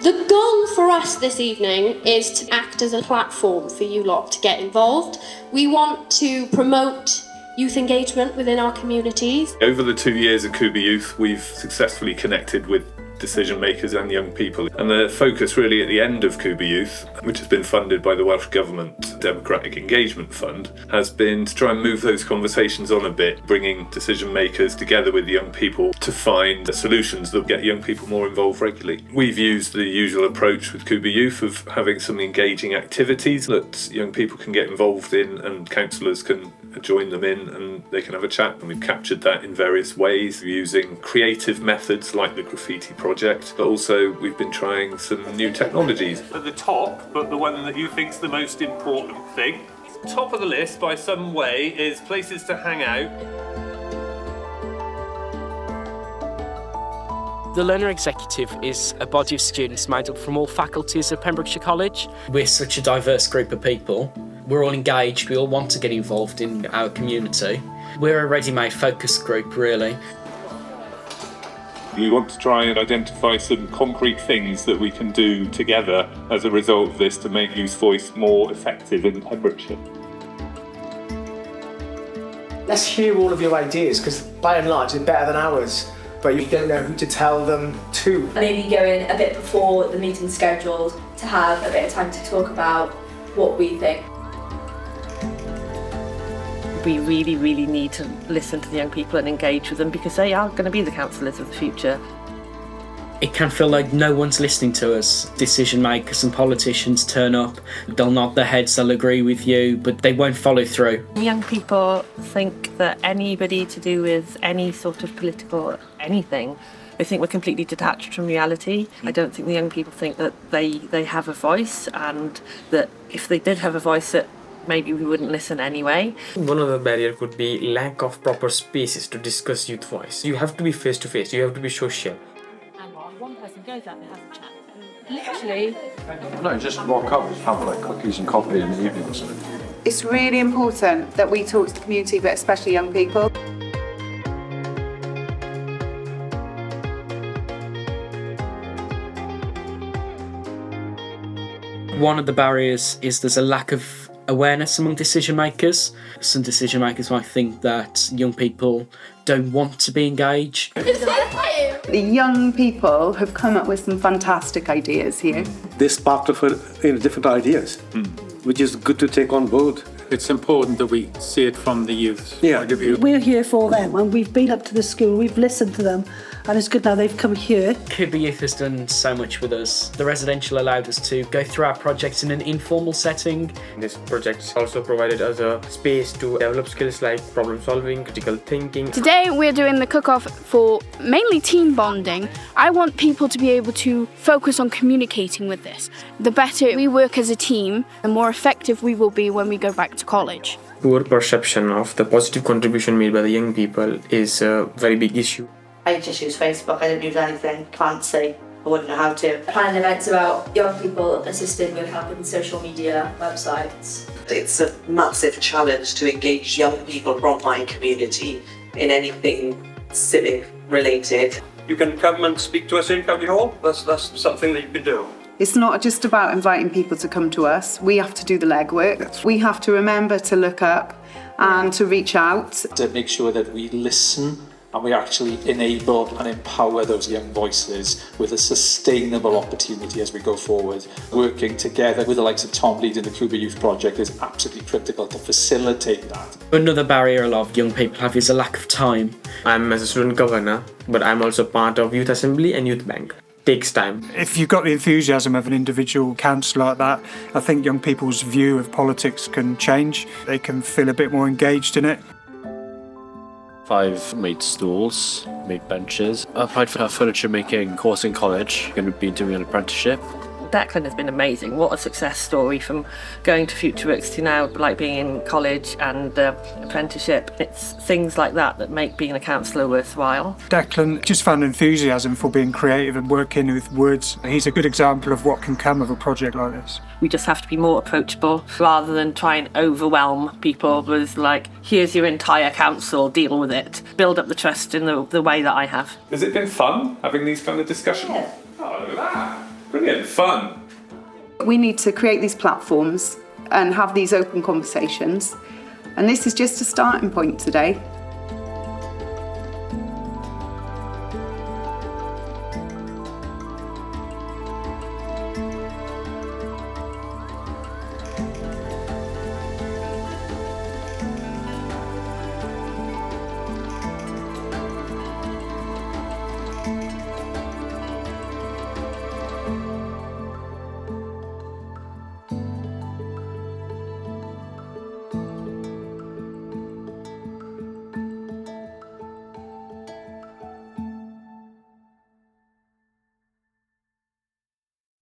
The goal for us this evening is to act as a platform for you lot to get involved. We want to promote youth engagement within our communities. Over the 2 years of Cuba Youth, we've successfully connected with decision makers and young people. And the focus really at the end of Cuba Youth, which has been funded by the Welsh Government Democratic Engagement Fund, has been to try and move those conversations on a bit, bringing decision makers together with young people to find solutions that get young people more involved regularly. We've used the usual approach with Cuba Youth of having some engaging activities that young people can get involved in and councillors can join them in and they can have a chat. And we've captured that in various ways using creative methods like the graffiti project, but also we've been trying some new technologies. At the top, but the one that you think's the most important thing, top of the list by some way is places to hang out. The Learner Executive is a body of students made up from all faculties of Pembrokeshire College. We're such a diverse group of people. We're all engaged, we all want to get involved in our community. We're a ready-made focus group, really. We want to try and identify some concrete things that we can do together as a result of this to make youth voice more effective in Pembrokeshire. Let's hear all of your ideas, because by and large they're better than ours, but you don't know who to tell them to. Maybe go in a bit before the meeting's scheduled to have a bit of time to talk about what we think. We really, really need to listen to the young people and engage with them because they are going to be the councillors of the future. It can feel like no one's listening to us. Decision makers and politicians turn up, they'll nod their heads, they'll agree with you, but they won't follow through. Young people think that anybody to do with any sort of political anything, they think we're completely detached from reality. I don't think the young people think that they have a voice, and that if they did have a voice that maybe we wouldn't listen anyway. One of the barriers could be lack of proper spaces to discuss youth voice. You have to be face to face, you have to be social. And one person goes out and has a chat. Literally. No, just walk up, have like cookies and coffee in the evening or something. It's really important that we talk to the community, but especially young people. One of the barriers is there's a lack of awareness among decision makers. Some decision makers might think that young people don't want to be engaged. The young people have come up with some fantastic ideas here. They sparked off different ideas, which is good to take on board. It's important that we see it from the youth's point of view. We're here for them, and we've been up to the school, we've listened to them, and it's good now they've come here. Cuba Youth has done so much with us. The residential allowed us to go through our projects in an informal setting. This project also provided us a space to develop skills like problem solving, critical thinking. Today we're doing the cook-off for mainly team bonding. I want people to be able to focus on communicating with this. The better we work as a team, the more effective we will be when we go back to college. Poor perception of the positive contribution made by the young people is a very big issue. I just use Facebook, I don't use anything fancy, I wouldn't know how to. Planning events about young people assisting with helping social media websites. It's a massive challenge to engage young people from my community in anything civic related. You can come and speak to us in County Hall, that's something that you can do. It's not just about inviting people to come to us. We have to do the legwork. We have to remember to look up and to reach out. To make sure that we listen and we actually enable and empower those young voices with a sustainable opportunity as we go forward. Working together with the likes of Tom leading the Cuba Youth Project is absolutely critical to facilitate that. Another barrier a lot of young people have is a lack of time. I'm as a student governor, but I'm also part of Youth Assembly and Youth Bank. Takes time. If you've got the enthusiasm of an individual councillor like that, I think young people's view of politics can change. They can feel a bit more engaged in it. I've made stools, made benches. I applied for a furniture making course in college. I'm going to be doing an apprenticeship. Declan has been amazing. What a success story, from going to FutureWorks to now like being in college and apprenticeship. It's things like that that make being a councillor worthwhile. Declan just found enthusiasm for being creative and working with words. He's a good example of what can come of a project like this. We just have to be more approachable rather than try and overwhelm people with like, here's your entire council, deal with it. Build up the trust in the way that I have. Has it been fun having these kind of discussions? Yeah. Oh, look at that. Brilliant, fun. We need to create these platforms and have these open conversations. And this is just a starting point today.